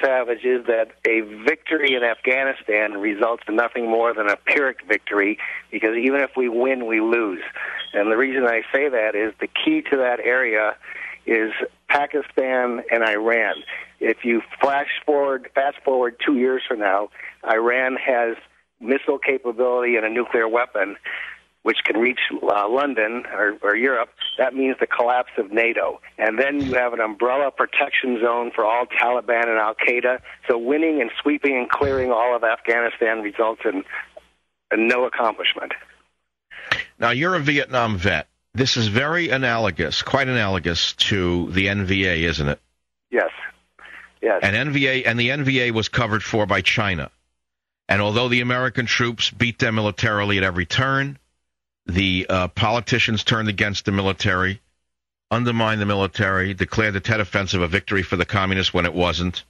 Savage, is that a victory in Afghanistan results in nothing more than a Pyrrhic victory, because even if we win, we lose. And the reason I say that is the key to that area is Pakistan and Iran. If you fast forward 2 years from now, Iran has missile capability and a nuclear weapon which can reach London or Europe. That means the collapse of NATO. And then you have an umbrella protection zone for all Taliban and Al-Qaeda. So winning and sweeping and clearing all of Afghanistan results in no accomplishment. Now, you're a Vietnam vet. This is very analogous, quite analogous to the NVA, isn't it? Yes. Yes. And the NVA was covered for by China. And although the American troops beat them militarily at every turn, the politicians turned against the military, undermined the military, declared the Tet Offensive a victory for the communists when it wasn't.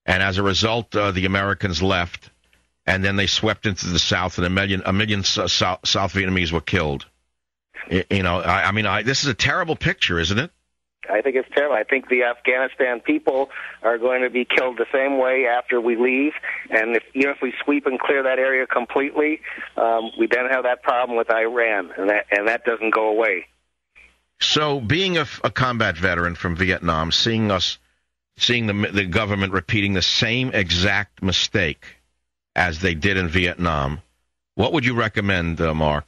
And as a result, the Americans left, and then they swept into the South, and a million South Vietnamese were killed. This is a terrible picture, isn't it? I think it's terrible. I think the Afghanistan people are going to be killed the same way after we leave. And if we sweep and clear that area completely, we then have that problem with Iran, and that doesn't go away. So, being a combat veteran from Vietnam, seeing the government repeating the same exact mistake as they did in Vietnam, what would you recommend, Mark?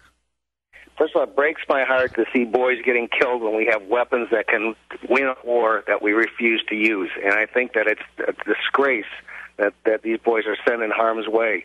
First of all, it breaks my heart to see boys getting killed when we have weapons that can win a war that we refuse to use. And I think that it's a disgrace that these boys are sent in harm's way,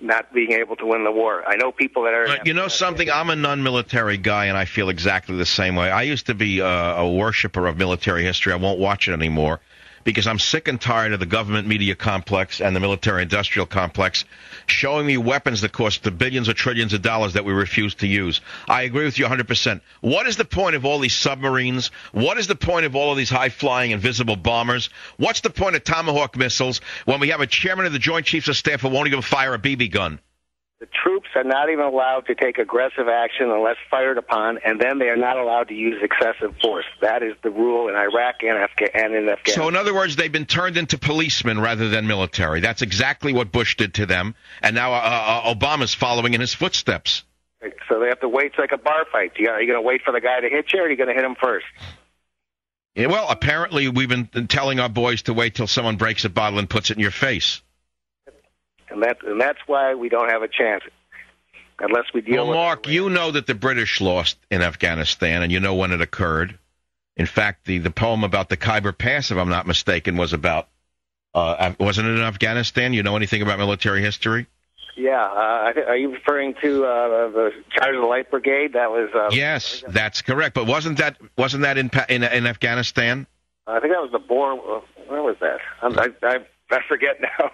not being able to win the war. I know people that are... You know something? I'm a non-military guy, and I feel exactly the same way. I used to be a worshiper of military history. I won't watch it anymore, because I'm sick and tired of the government media complex and the military-industrial complex showing me weapons that cost the billions or trillions of dollars that we refuse to use. I agree with you 100%. What is the point of all these submarines? What is the point of all of these high-flying invisible bombers? What's the point of Tomahawk missiles when we have a chairman of the Joint Chiefs of Staff who won't even fire a BB gun? The troops are not even allowed to take aggressive action unless fired upon, and then they are not allowed to use excessive force. That is the rule in Iraq and in Afghanistan. So, in other words, they've been turned into policemen rather than military. That's exactly what Bush did to them, and now Obama's following in his footsteps. So they have to wait. It's like a bar fight. Are you going to wait for the guy to hit you, or are you going to hit him first? Yeah, well, apparently we've been telling our boys to wait till someone breaks a bottle and puts it in your face. And that's why we don't have a chance unless we deal with... Well, Mark, you know that the British lost in Afghanistan, and you know when it occurred. In fact, the poem about the Khyber Pass, if I'm not mistaken, was about... wasn't it in Afghanistan? You know anything about military history? Yeah. Are you referring to the Charge of the Light Brigade? That was... yes, that's correct. But wasn't that in Afghanistan? I think that was the Boer... Where was that? I forget now.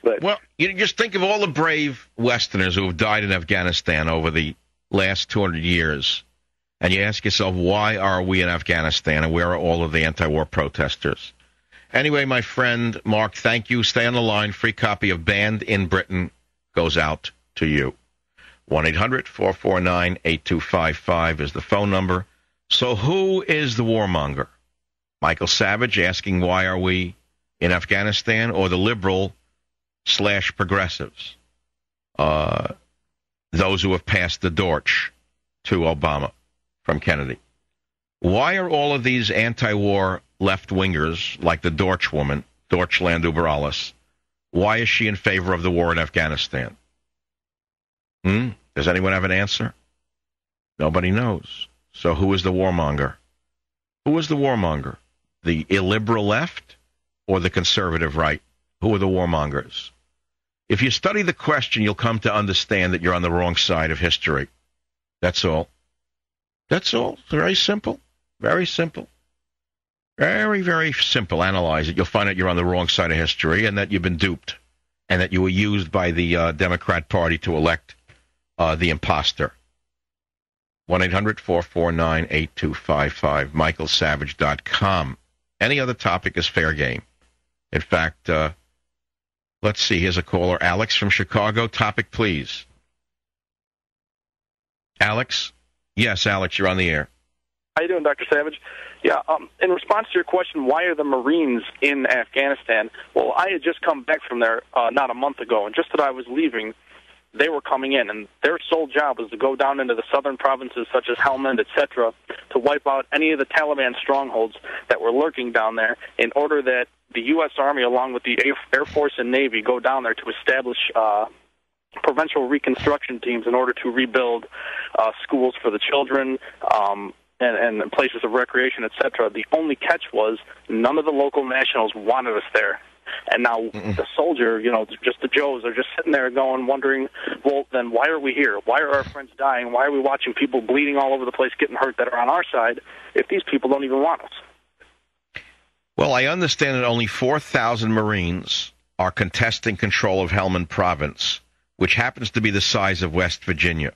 But well, you just think of all the brave Westerners who have died in Afghanistan over the last 200 years, and you ask yourself, why are we in Afghanistan, and where are all of the anti-war protesters? Anyway, my friend Mark, thank you. Stay on the line. Free copy of Banned in Britain goes out to you. 1-800-449-8255 is the phone number. So who is the warmonger? Michael Savage asking, why are we in Afghanistan, or the liberal/progressives, those who have passed the torch to Obama from Kennedy? Why are all of these anti-war left-wingers, like the Dorch woman, Deutschland über alles, why is she in favor of the war in Afghanistan? Does anyone have an answer? Nobody knows. So who is the warmonger? Who is the warmonger? The illiberal left? Or the conservative right? Who are the warmongers? If you study the question, you'll come to understand that you're on the wrong side of history. That's all. That's all. It's very simple. Very simple. Very, very simple. Analyze it. You'll find out you're on the wrong side of history and that you've been duped and that you were used by the Democrat Party to elect the imposter. 1-800-449-8255, michaelsavage.com. Any other topic is fair game. In fact, let's see. Here's a caller. Alex from Chicago. Topic, please. Alex? Yes, Alex, you're on the air. How you doing, Dr. Savage? Yeah, in response to your question, why are the Marines in Afghanistan? Well, I had just come back from there not a month ago, and just as I was leaving, they were coming in, and their sole job was to go down into the southern provinces such as Helmand, etc., to wipe out any of the Taliban strongholds that were lurking down there in order that the U.S. Army, along with the Air Force and Navy, go down there to establish provincial reconstruction teams in order to rebuild schools for the children, and places of recreation, etc. The only catch was none of the local nationals wanted us there. And now the soldier, just the Joes, are just sitting there wondering, well, then why are we here? Why are our friends dying? Why are we watching people bleeding all over the place, getting hurt that are on our side, if these people don't even want us? Well, I understand that only 4,000 Marines are contesting control of Helmand Province, which happens to be the size of West Virginia.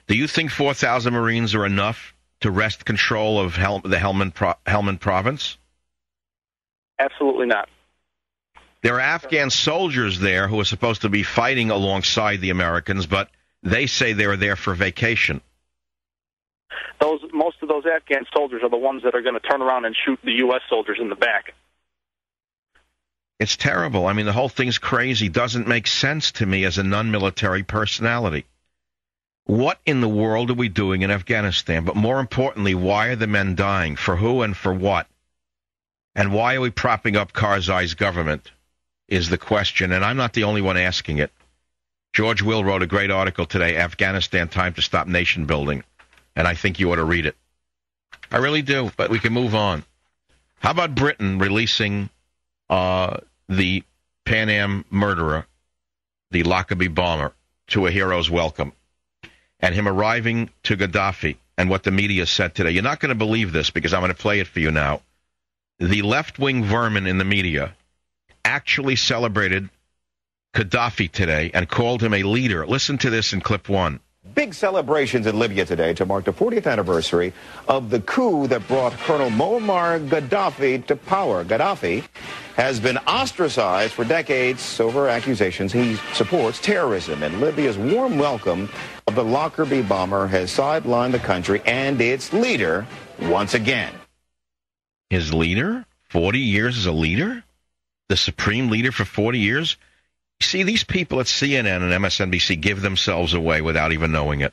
Do you think 4,000 Marines are enough to wrest control of the Helmand Province? Absolutely not. There are Afghan soldiers there who are supposed to be fighting alongside the Americans, but they say they're there for vacation. Most of those Afghan soldiers are the ones that are going to turn around and shoot the U.S. soldiers in the back. It's terrible. I mean, the whole thing's crazy. Doesn't make sense to me as a non-military personality. What in the world are we doing in Afghanistan? But more importantly, why are the men dying? For who and for what? And why are we propping up Karzai's government is the question, and I'm not the only one asking it. George Will wrote a great article today, Afghanistan, Time to Stop Nation Building, and I think you ought to read it. I really do, but we can move on. How about Britain releasing the Pan Am murderer, the Lockerbie bomber, to a hero's welcome, and him arriving to Gaddafi, and what the media said today. You're not going to believe this because I'm going to play it for you now. The left-wing vermin in the media actually celebrated Gaddafi today and called him a leader. Listen to this in clip 1. Big celebrations in Libya today to mark the 40th anniversary of the coup that brought Colonel Muammar Gaddafi to power. Gaddafi has been ostracized for decades over accusations he supports terrorism, and Libya's warm welcome of the Lockerbie bomber has sidelined the country and its leader once again. His leader? 40 years as a leader? The supreme leader for 40 years? See, these people at CNN and MSNBC give themselves away without even knowing it.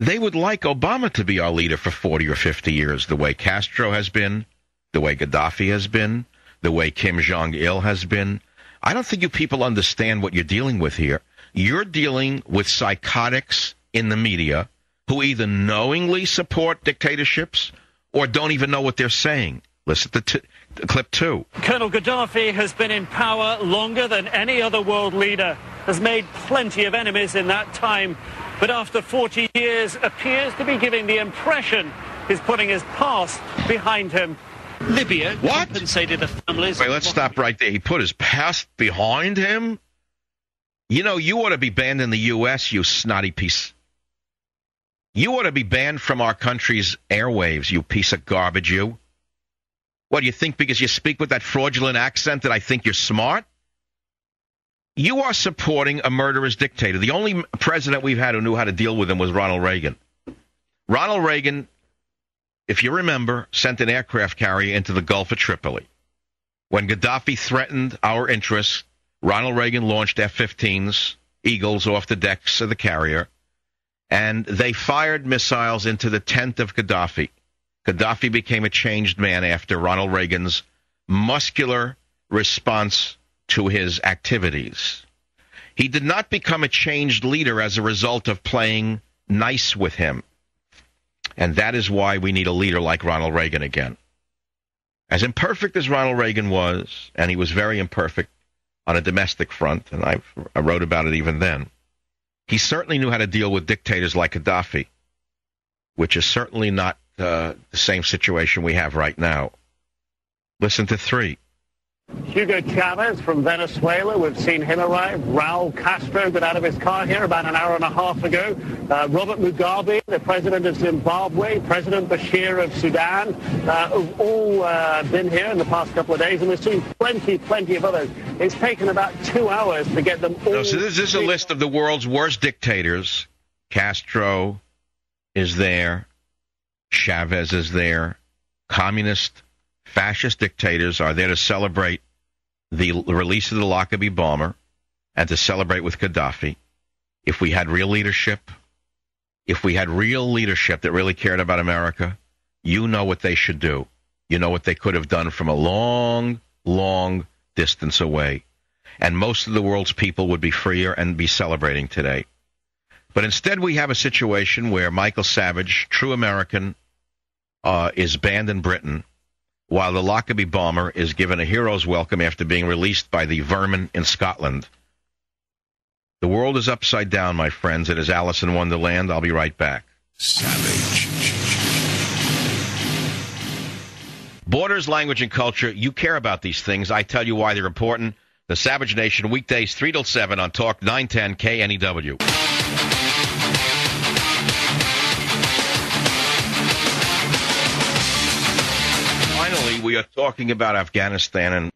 They would like Obama to be our leader for 40 or 50 years, the way Castro has been, the way Gaddafi has been, the way Kim Jong-il has been. I don't think you people understand what you're dealing with here. You're dealing with psychotics in the media who either knowingly support dictatorships or don't even know what they're saying. Listen to clip 2. Colonel Gaddafi has been in power longer than any other world leader, has made plenty of enemies in that time, but after 40 years appears to be giving the impression he's putting his past behind him. Libya compensated the families... Wait, let's stop right there. He put his past behind him? You know, you ought to be banned in the U.S., you snotty piece. You ought to be banned from our country's airwaves, you piece of garbage, you. What, do you think because you speak with that fraudulent accent that I think you're smart? You are supporting a murderous dictator. The only president we've had who knew how to deal with him was Ronald Reagan. Ronald Reagan, if you remember, sent an aircraft carrier into the Gulf of Tripoli. When Gaddafi threatened our interests, Ronald Reagan launched F-15s, Eagles, off the decks of the carrier, and they fired missiles into the tent of Gaddafi. Gaddafi became a changed man after Ronald Reagan's muscular response to his activities. He did not become a changed leader as a result of playing nice with him. And that is why we need a leader like Ronald Reagan again. As imperfect as Ronald Reagan was, and he was very imperfect on a domestic front, and I wrote about it even then, he certainly knew how to deal with dictators like Gaddafi, which is certainly not the same situation we have right now. Listen to 3. Hugo Chavez from Venezuela, we've seen him arrive. Raul Castro got out of his car here about an hour and a half ago. Robert Mugabe, the president of Zimbabwe, President Bashir of Sudan, have all been here in the past couple of days, and we've seen plenty of others. It's taken about 2 hours to get them all... No, so this is a list of the world's worst dictators. Castro is there. Chavez is there. Communist, fascist dictators are there to celebrate the release of the Lockerbie bomber and to celebrate with Gaddafi, if we had real leadership, that really cared about America, you know what they should do. You know what they could have done from a long, long distance away. And most of the world's people would be freer and be celebrating today. But instead we have a situation where Michael Savage, true American, is banned in Britain, while the Lockerbie bomber is given a hero's welcome after being released by the vermin in Scotland. The world is upside down, my friends. It is Alice in Wonderland. I'll be right back. Savage. Borders, language, and culture. You care about these things. I tell you why they're important. The Savage Nation, weekdays 3 till 7 on Talk 910 KNEW. Finally, we are talking about Afghanistan, and